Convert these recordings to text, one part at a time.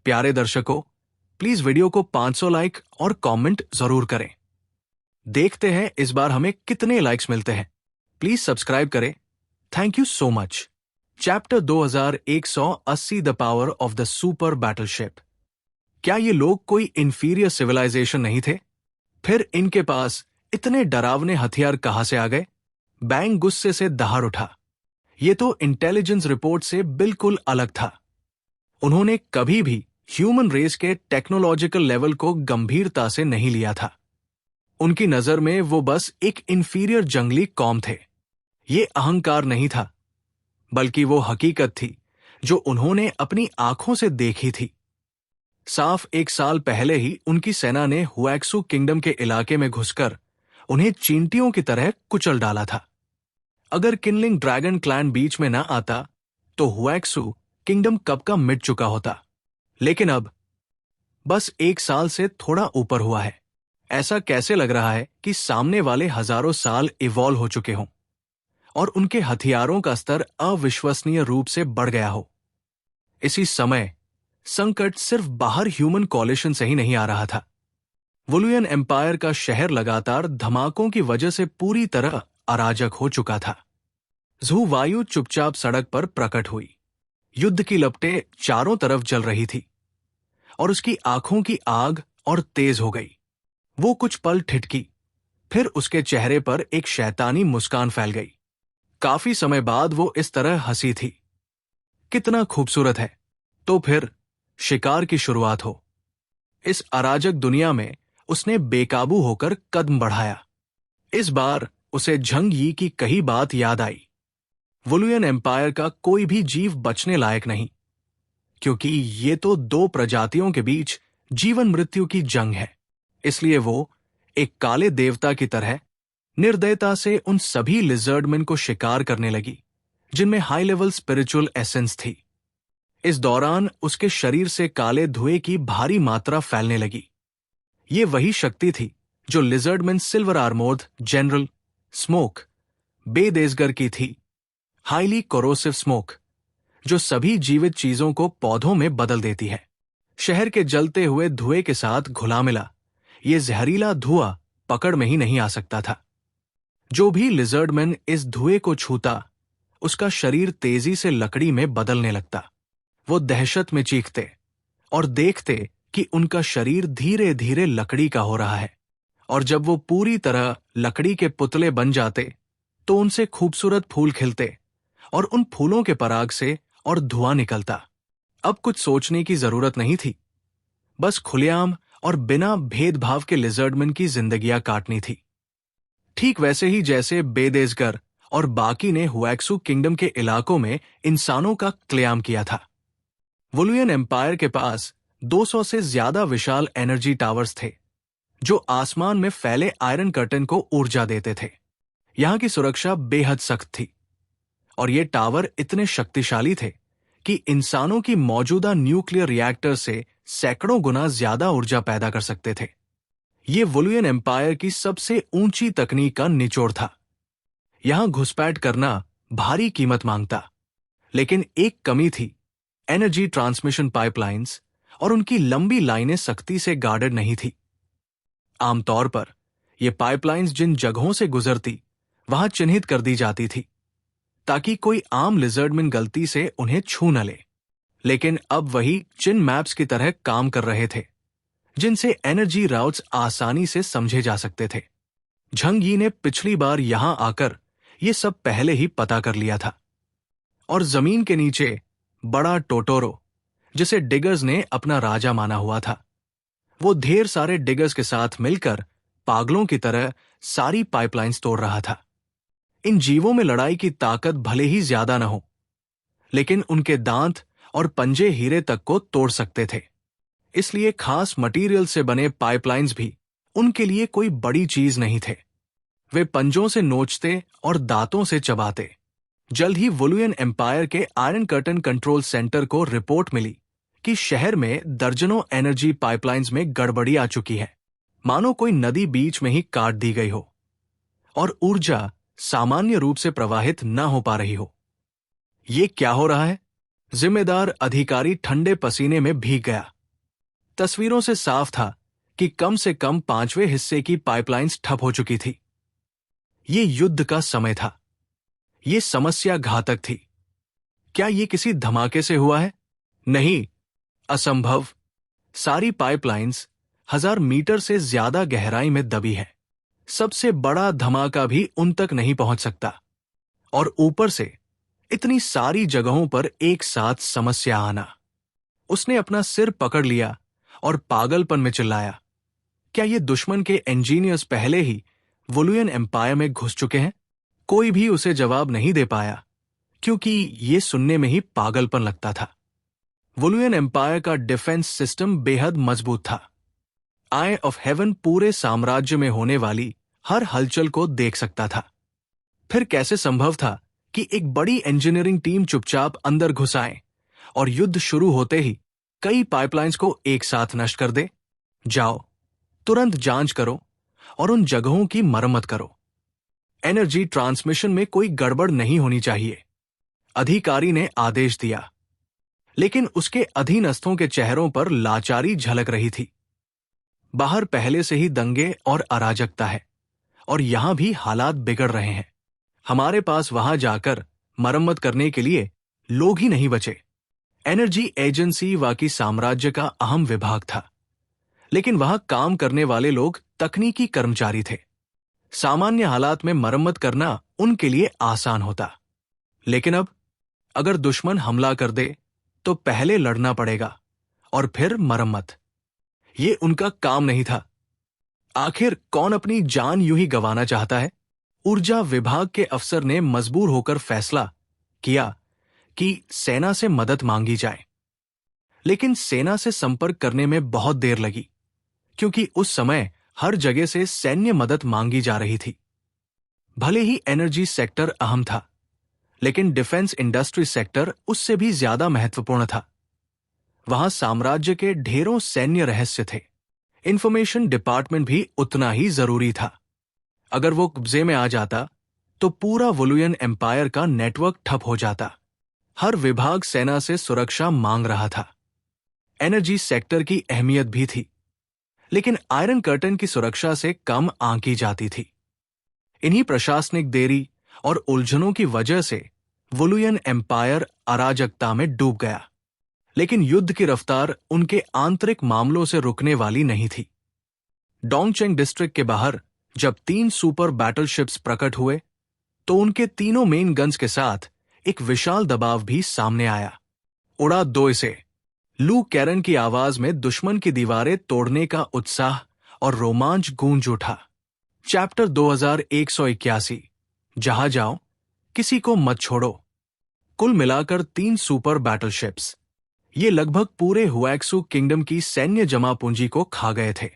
प्यारे दर्शकों, please video को 500 लाइक और कमेंट जरूर करें। देखते हैं इस बार हमें कितने लाइक्स मिलते हैं। प्लीज सब्सक्राइब करें। Thank you so much. Chapter 2180 the power of the super battleship. क्या ये लोग कोई इंफीरियर सिविलाइजेशन नहीं थे? फिर इनके पास इतने डरावने हथियार कहां से आ गए? बैंग गुस्से से दहाड़ उठा। ये तो इंटेलिजेंस रिपोर्ट से बिल्कुल अलग था। उन्होंने कभी भी ह्यूमन रेस के टेक्नोलॉजिकल लेवल को गंभीरता से नहीं लिया था। उनकी नजर में वो बस एक इंफीरियर जंगली कौम थे। ये अहंकार नहीं था, बल्कि वो हकीकत थी जो उन्होंने अपनी आंखों से देखी थी। साफ 1 साल पहले ही उनकी सेना ने हुएक्सू किंगडम के इलाके में घुसकर उन्हें चींटियों की तरह कुचल डाला था। अगर किनलिंग ड्रैगन क्लैन बीच में ना आता तो हुएक्सू किंगडम कब का मिट चुका होता। लेकिन अब बस 1 साल से थोड़ा ऊपर हुआ है। ऐसा कैसे लग रहा है कि सामने वाले हजारों साल इवॉल्व हो चुके हों और उनके हथियारों का स्तर अविश्वसनीय रूप से बढ़ गया हो। इसी समय संकट सिर्फ बाहर ह्यूमन कॉलिशन से ही नहीं आ रहा था। वुलुयन एम्पायर का शहर लगातार धमाकों की वजह से पूरी तरह अराजक हो चुका था। ज़ू वायु चुपचाप सड़क पर प्रकट हुई। युद्ध की लपटें चारों तरफ जल रही थी और उसकी आंखों की आग और तेज हो गई। वो कुछ पल ठिठकी, फिर उसके चेहरे पर एक शैतानी मुस्कान फैल गई। काफी समय बाद वो इस तरह हंसी थी। कितना खूबसूरत है। तो फिर शिकार की शुरुआत हो। इस अराजक दुनिया में उसने बेकाबू होकर कदम बढ़ाया। इस बार उसे झंग यी की कही बात याद आई। वुलुयन एम्पायर का कोई भी जीव बचने लायक नहीं, क्योंकि ये तो 2 प्रजातियों के बीच जीवन मृत्यु की जंग है। इसलिए वो एक काले देवता की तरह निर्दयता से उन सभी लिजर्डमैन को शिकार करने लगी जिनमें हाई लेवल स्पिरिचुअल एसेंस थी। इस दौरान उसके शरीर से काले धुएं की भारी मात्रा फैलने लगी। ये वही शक्ति थी जो लिजर्डमैन सिल्वर आर्मोर्ड जनरल स्मोक बेदेसगर की थी। हाईली कोरोसिव स्मोक जो सभी जीवित चीजों को पौधों में बदल देती है। शहर के जलते हुए धुएं के साथ घुला मिला ये जहरीला धुआं पकड़ में ही नहीं आ सकता था। जो भी लिजर्डमैन इस धुएं को छूता, उसका शरीर तेजी से लकड़ी में बदलने लगता। वो दहशत में चीखते और देखते कि उनका शरीर धीरे धीरे लकड़ी का हो रहा है, और जब वो पूरी तरह लकड़ी के पुतले बन जाते तो उनसे खूबसूरत फूल खिलते और उन फूलों के पराग से और धुआं निकलता। अब कुछ सोचने की जरूरत नहीं थी, बस खुलेआम और बिना भेदभाव के लिजर्डमैन की जिंदगियां काटनी थी। ठीक वैसे ही जैसे बेदेसगर और बाकी ने हुएक्सू किंगडम के इलाकों में इंसानों का क्लेम किया था। वुलुयन एम्पायर के पास 200 से ज्यादा विशाल एनर्जी टावर्स थे जो आसमान में फैले आयरन कर्टन को ऊर्जा देते थे। यहां की सुरक्षा बेहद सख्त थी और ये टावर इतने शक्तिशाली थे कि इंसानों की मौजूदा न्यूक्लियर रिएक्टर से सैकड़ों गुना ज्यादा ऊर्जा पैदा कर सकते थे। ये वुलुयन एम्पायर की सबसे ऊंची तकनीक का निचोड़ था। यहां घुसपैठ करना भारी कीमत मांगता, लेकिन एक कमी थी, एनर्जी ट्रांसमिशन पाइपलाइंस, और उनकी लंबी लाइनें सख्ती से गार्डेड नहीं थी। आमतौर पर ये पाइपलाइंस जिन जगहों से गुजरती वहां चिन्हित कर दी जाती थी ताकि कोई आम लिजर्डमैन गलती से उन्हें छू न ले। लेकिन अब वही चिन मैप्स की तरह काम कर रहे थे जिनसे एनर्जी राउट्स आसानी से समझे जा सकते थे। झंग यी ने पिछली बार यहां आकर ये सब पहले ही पता कर लिया था। और जमीन के नीचे बड़ा टोटोरो, जिसे डिगर्स ने अपना राजा माना हुआ था, वो ढेर सारे डिगर्स के साथ मिलकर पागलों की तरह सारी पाइपलाइंस तोड़ रहा था। इन जीवों में लड़ाई की ताकत भले ही ज्यादा न हो, लेकिन उनके दांत और पंजे हीरे तक को तोड़ सकते थे। इसलिए खास मटेरियल से बने पाइपलाइंस भी उनके लिए कोई बड़ी चीज नहीं थे। वे पंजों से नोचते और दांतों से चबाते। जल्द ही वुलुयन एम्पायर के आयरन कर्टन कंट्रोल सेंटर को रिपोर्ट मिली कि शहर में दर्जनों एनर्जी पाइपलाइंस में गड़बड़ी आ चुकी है, मानो कोई नदी बीच में ही काट दी गई हो और ऊर्जा सामान्य रूप से प्रवाहित न हो पा रही हो। ये क्या हो रहा है? जिम्मेदार अधिकारी ठंडे पसीने में भीग गया। तस्वीरों से साफ था कि कम से कम 5वें हिस्से की पाइपलाइंस ठप हो चुकी थी। ये युद्ध का समय था। ये समस्या घातक थी। क्या ये किसी धमाके से हुआ है? नहीं, असंभव। सारी पाइपलाइंस 1000 मीटर से ज्यादा गहराई में दबी है। सबसे बड़ा धमाका भी उन तक नहीं पहुंच सकता। और ऊपर से इतनी सारी जगहों पर एक साथ समस्या आना। उसने अपना सिर पकड़ लिया और पागलपन में चिल्लाया, क्या ये दुश्मन के इंजीनियर्स पहले ही वोलुयन एम्पायर में घुस चुके हैं? कोई भी उसे जवाब नहीं दे पाया, क्योंकि ये सुनने में ही पागलपन लगता था। वोलुयन एम्पायर का डिफेंस सिस्टम बेहद मजबूत था। आई ऑफ हेवन पूरे साम्राज्य में होने वाली हर हलचल को देख सकता था। फिर कैसे संभव था कि एक बड़ी इंजीनियरिंग टीम चुपचाप अंदर घुस आए और युद्ध शुरू होते ही कई पाइपलाइंस को एक साथ नष्ट कर दे? जाओ, तुरंत जांच करो और उन जगहों की मरम्मत करो। एनर्जी ट्रांसमिशन में कोई गड़बड़ नहीं होनी चाहिए, अधिकारी ने आदेश दिया। लेकिन उसके अधीनस्थों के चेहरों पर लाचारी झलक रही थी। बाहर पहले से ही दंगे और अराजकता है और यहां भी हालात बिगड़ रहे हैं। हमारे पास वहां जाकर मरम्मत करने के लिए लोग ही नहीं बचे। एनर्जी एजेंसी वाकई साम्राज्य का अहम विभाग था, लेकिन वहां काम करने वाले लोग तकनीकी कर्मचारी थे। सामान्य हालात में मरम्मत करना उनके लिए आसान होता। लेकिन अब अगर दुश्मन हमला कर दे तो पहले लड़ना पड़ेगा और फिर मरम्मत। ये उनका काम नहीं था। आखिर कौन अपनी जान यूं ही गंवाना चाहता है? ऊर्जा विभाग के अफसर ने मजबूर होकर फैसला किया कि सेना से मदद मांगी जाए। लेकिन सेना से संपर्क करने में बहुत देर लगी, क्योंकि उस समय हर जगह से सैन्य मदद मांगी जा रही थी। भले ही एनर्जी सेक्टर अहम था, लेकिन डिफेंस इंडस्ट्री सेक्टर उससे भी ज्यादा महत्वपूर्ण था। वहां साम्राज्य के ढेरों सैन्य रहस्य थे। इंफॉर्मेशन डिपार्टमेंट भी उतना ही जरूरी था। अगर वो कब्जे में आ जाता तो पूरा वोलुयन एम्पायर का नेटवर्क ठप हो जाता। हर विभाग सेना से सुरक्षा मांग रहा था। एनर्जी सेक्टर की अहमियत भी थी, लेकिन आयरन कर्टन की सुरक्षा से कम आंकी जाती थी। इन्हीं प्रशासनिक देरी और उलझनों की वजह से वोलुयन एम्पायर अराजकता में डूब गया। लेकिन युद्ध की रफ्तार उनके आंतरिक मामलों से रुकने वाली नहीं थी। डोंगचेंग डिस्ट्रिक्ट के बाहर जब 3 सुपर बैटलशिप्स प्रकट हुए, तो उनके तीनों मेन गन्स के साथ एक विशाल दबाव भी सामने आया। उड़ा दो इसे। लू कैरन की आवाज में दुश्मन की दीवारें तोड़ने का उत्साह और रोमांच गूंज उठा। चैप्टर 2181, जहां जाओ, किसी को मत छोड़ो। कुल मिलाकर 3 सुपर बैटलशिप्स। ये लगभग पूरे हुएक्सू किंगडम की सैन्य जमा पूंजी को खा गए थे।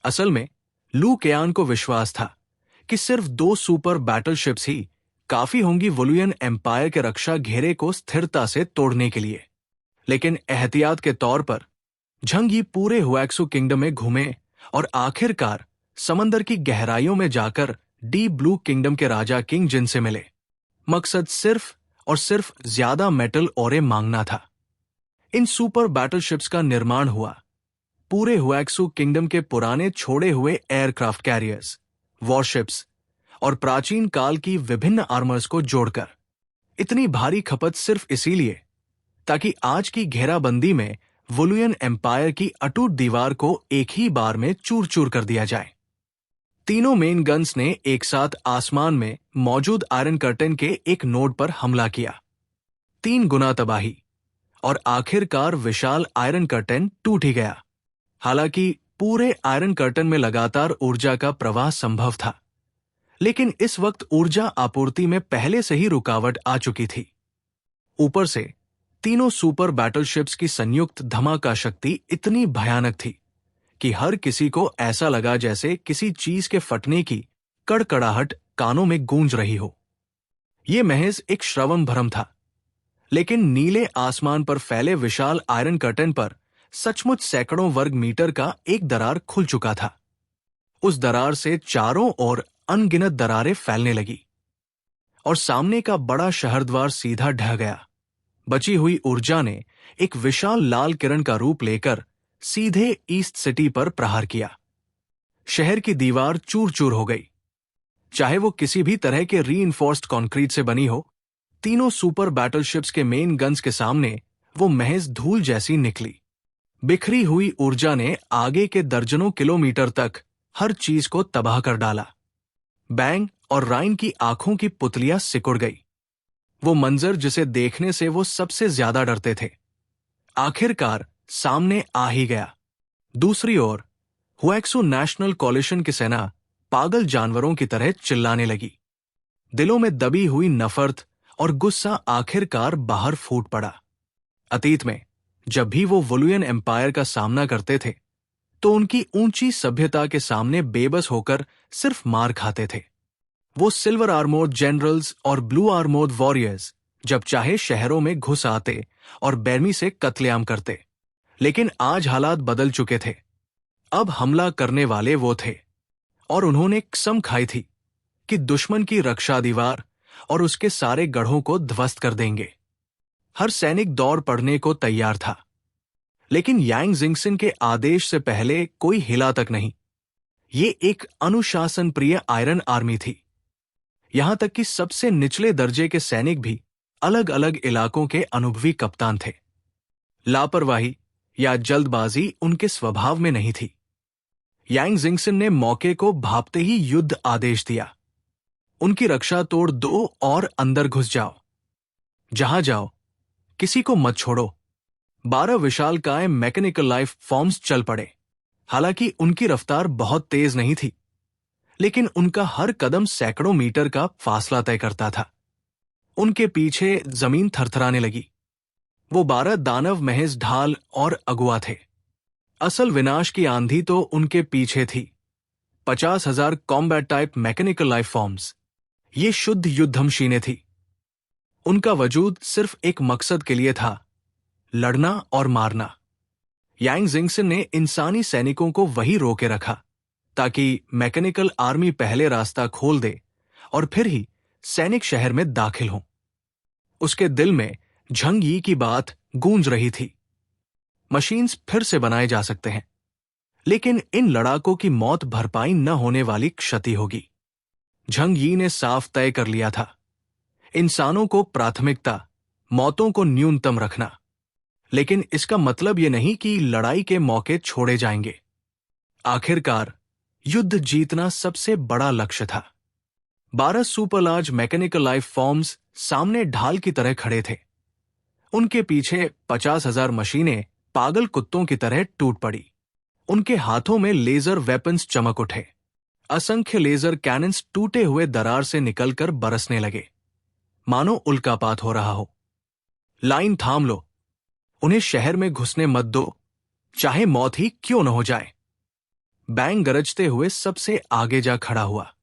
असल में लू केयान को विश्वास था कि सिर्फ 2 सुपर बैटलशिप्स ही काफी होंगी वोलुयन एम्पायर के रक्षा घेरे को स्थिरता से तोड़ने के लिए। लेकिन एहतियात के तौर पर झंगी पूरे हुएक्सू किंगडम में घूमे और आखिरकार समंदर की गहराइयों में जाकर डीप ब्लू किंगडम के राजा किंग जिन से मिले। मकसद सिर्फ और सिर्फ ज्यादा मेटल ओरे मांगना था। इन सुपर बैटलशिप्स का निर्माण हुआ पूरे हुएक्सू किंगडम के पुराने छोड़े हुए एयरक्राफ्ट कैरियर्स, वॉरशिप्स और प्राचीन काल की विभिन्न आर्मर्स को जोड़कर। इतनी भारी खपत सिर्फ इसीलिए ताकि आज की घेराबंदी में वोलुयन एम्पायर की अटूट दीवार को एक ही बार में चूर चूर कर दिया जाए। तीनों मेन गन्स ने एक साथ आसमान में मौजूद आयरन कर्टन के एक नोड पर हमला किया। 3 गुना तबाही, और आखिरकार विशाल आयरन कर्टन टूट ही गया। हालांकि पूरे आयरन कर्टन में लगातार ऊर्जा का प्रवाह संभव था, लेकिन इस वक्त ऊर्जा आपूर्ति में पहले से ही रुकावट आ चुकी थी। ऊपर से तीनों सुपर बैटलशिप्स की संयुक्त धमाका शक्ति इतनी भयानक थी कि हर किसी को ऐसा लगा जैसे किसी चीज के फटने की कड़कड़ाहट कानों में गूंज रही हो। यह महज एक श्रवण भ्रम था, लेकिन नीले आसमान पर फैले विशाल आयरन कर्टन पर सचमुच सैकड़ों वर्ग मीटर का एक दरार खुल चुका था। उस दरार से चारों ओर अनगिनत दरारें फैलने लगी और सामने का बड़ा शहरद्वार सीधा ढह गया। बची हुई ऊर्जा ने एक विशाल लाल किरण का रूप लेकर सीधे ईस्ट सिटी पर प्रहार किया। शहर की दीवार चूर चूर हो गई। चाहे वो किसी भी तरह के रीइंफोर्स्ड कंक्रीट से बनी हो, तीनों सुपर बैटलशिप्स के मेन गन्स के सामने वो महज धूल जैसी निकली। बिखरी हुई ऊर्जा ने आगे के दर्जनों किलोमीटर तक हर चीज को तबाह कर डाला। बैंग और राइन की आंखों की पुतलियां सिकुड़ गई। वो मंजर जिसे देखने से वो सबसे ज्यादा डरते थे, आखिरकार सामने आ ही गया। दूसरी ओर हुएक्सो नेशनल कॉलिशन की सेना पागल जानवरों की तरह चिल्लाने लगी। दिलों में दबी हुई नफरत और गुस्सा आखिरकार बाहर फूट पड़ा। अतीत में जब भी वो वोलुयन एम्पायर का सामना करते थे, तो उनकी ऊंची सभ्यता के सामने बेबस होकर सिर्फ मार खाते थे। वो सिल्वर आर्मोर्ड जनरल्स और ब्लू आर्मोर्ड वॉरियर्स जब चाहे शहरों में घुस आते और बेरमी से कत्लेआम करते। लेकिन आज हालात बदल चुके थे। अब हमला करने वाले वो थे, और उन्होंने कसम खाई थी कि दुश्मन की रक्षा दीवार और उसके सारे गढ़ों को ध्वस्त कर देंगे। हर सैनिक दौड़ पड़ने को तैयार था, लेकिन यांग जिंगसन के आदेश से पहले कोई हिला तक नहीं। ये एक अनुशासन प्रिय आयरन आर्मी थी। यहां तक कि सबसे निचले दर्जे के सैनिक भी अलग अलग इलाकों के अनुभवी कप्तान थे। लापरवाही या जल्दबाजी उनके स्वभाव में नहीं थी। यांग जिंगसन ने मौके को भांपते ही युद्ध आदेश दिया। उनकी रक्षा तोड़ दो और अंदर घुस जाओ। जहां जाओ, किसी को मत छोड़ो। 12 विशालकाय मैकेनिकल लाइफ फॉर्म्स चल पड़े। हालांकि उनकी रफ्तार बहुत तेज नहीं थी, लेकिन उनका हर कदम सैकड़ों मीटर का फासला तय करता था। उनके पीछे जमीन थरथराने लगी। वो 12 दानव महज ढाल और अगुआ थे। असल विनाश की आंधी तो उनके पीछे थी। 50,000 combat type mechanical life forms. ये शुद्ध युद्ध मशीनें थी। उनका वजूद सिर्फ एक मकसद के लिए था, लड़ना और मारना। यांग जिंगसन ने इंसानी सैनिकों को वही रोके रखा, ताकि मैकेनिकल आर्मी पहले रास्ता खोल दे और फिर ही सैनिक शहर में दाखिल हों। उसके दिल में झंग यी की बात गूंज रही थी। मशीन्स फिर से बनाए जा सकते हैं, लेकिन इन लड़ाकों की मौत भरपाई न होने वाली क्षति होगी। झंग यी ने साफ तय कर लिया था, इंसानों को प्राथमिकता, मौतों को न्यूनतम रखना। लेकिन इसका मतलब यह नहीं कि लड़ाई के मौके छोड़े जाएंगे। आखिरकार युद्ध जीतना सबसे बड़ा लक्ष्य था। 12 super large mechanical life forms सामने ढाल की तरह खड़े थे। उनके पीछे 50,000 मशीनें पागल कुत्तों की तरह टूट पड़ी। उनके हाथों में लेजर वेपन्स चमक उठे। असंख्य लेजर कैनन्स टूटे हुए दरार से निकलकर बरसने लगे, मानो उल्कापात हो रहा हो। लाइन थाम लो, उन्हें शहर में घुसने मत दो, चाहे मौत ही क्यों न हो जाए। बैंग गरजते हुए सबसे आगे जा खड़ा हुआ।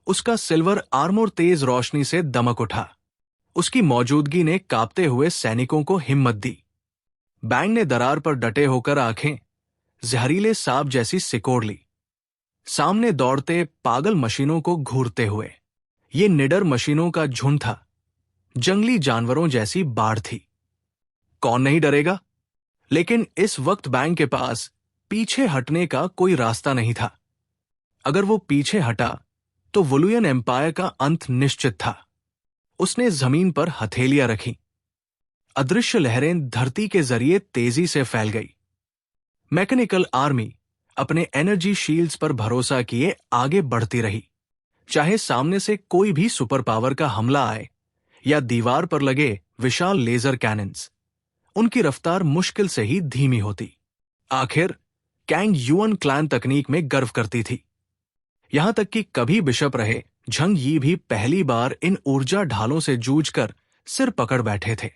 उसका सिल्वर आर्मोर तेज रोशनी से दमक उठा। उसकी मौजूदगी ने कांपते हुए सैनिकों को हिम्मत दी। बैंग ने दरार पर डटे होकर आंखें जहरीले सांप जैसी सिकोड़ ली, सामने दौड़ते पागल मशीनों को घूरते हुए। ये निडर मशीनों का झुंड था, जंगली जानवरों जैसी बाढ़ थी। कौन नहीं डरेगा? लेकिन इस वक्त बैंग के पास पीछे हटने का कोई रास्ता नहीं था। अगर वो पीछे हटा तो वोलुयन एम्पायर का अंत निश्चित था। उसने जमीन पर हथेलियां रखी। अदृश्य लहरें धरती के जरिए तेजी से फैल गई। मैकेनिकल आर्मी अपने एनर्जी शील्ड्स पर भरोसा किए आगे बढ़ती रही। चाहे सामने से कोई भी सुपर पावर का हमला आए या दीवार पर लगे विशाल लेजर कैनन्स, उनकी रफ्तार मुश्किल से ही धीमी होती। आखिर कैंग युअन क्लैन तकनीक में गर्व करती थी। यहां तक कि कभी बिशप रहे झंग यी भी पहली बार इन ऊर्जा ढालों से जूझकर सिर पकड़ बैठे थे।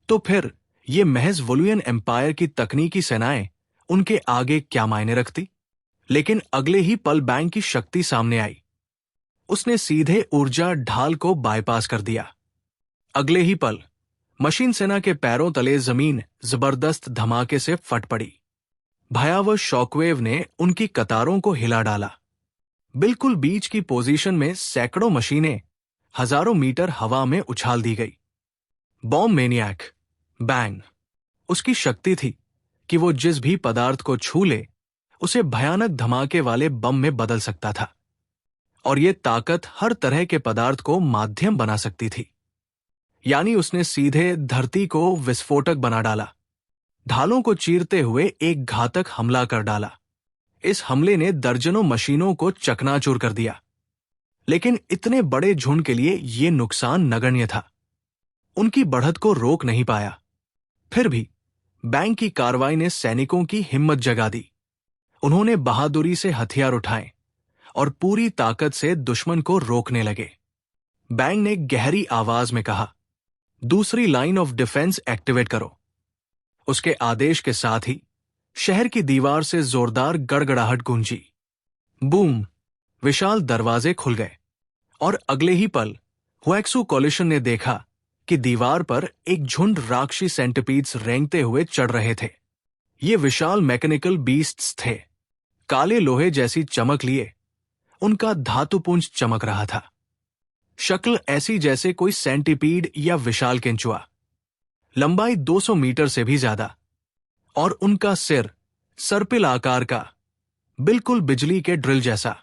तो फिर ये महज वोलुयन एम्पायर की तकनीकी सेनाएं उनके आगे क्या मायने रखती? लेकिन अगले ही पल बैंग की शक्ति सामने आई। उसने सीधे ऊर्जा ढाल को बाईपास कर दिया। अगले ही पल मशीन सेना के पैरों तले जमीन जबरदस्त धमाके से फट पड़ी। भयावह शॉकवेव ने उनकी कतारों को हिला डाला। बिल्कुल बीच की पोजीशन में सैकड़ों मशीनें हजारों मीटर हवा में उछाल दी गई। बॉम्ब मेनियक बैंग, उसकी शक्ति थी कि वो जिस भी पदार्थ को छू ले उसे भयानक धमाके वाले बम में बदल सकता था, और ये ताकत हर तरह के पदार्थ को माध्यम बना सकती थी। यानी उसने सीधे धरती को विस्फोटक बना डाला, ढालों को चीरते हुए एक घातक हमला कर डाला। इस हमले ने दर्जनों मशीनों को चकनाचूर कर दिया, लेकिन इतने बड़े झुंड के लिए यह नुकसान नगण्य था। उनकी बढ़त को रोक नहीं पाया। फिर भी बैंक की कार्रवाई ने सैनिकों की हिम्मत जगा दी। उन्होंने बहादुरी से हथियार उठाए और पूरी ताकत से दुश्मन को रोकने लगे। बैंक ने गहरी आवाज में कहा, दूसरी लाइन ऑफ डिफेंस एक्टिवेट करो। उसके आदेश के साथ ही शहर की दीवार से जोरदार गड़गड़ाहट गूंजी। बूम! विशाल दरवाजे खुल गए और अगले ही पल हुएक्सू कॉलिशन ने देखा कि दीवार पर एक झुंड राक्षसी सेंटिपीड्स रेंगते हुए चढ़ रहे थे। ये विशाल मैकेनिकल बीस्ट्स थे, काले लोहे जैसी चमक लिए। उनका धातुपुंज चमक रहा था, शक्ल ऐसी जैसे कोई सेंटिपीड या विशाल केंचुआ, लंबाई 200 मीटर से भी ज्यादा, और उनका सिर सर्पिल आकार का, बिल्कुल बिजली के ड्रिल जैसा।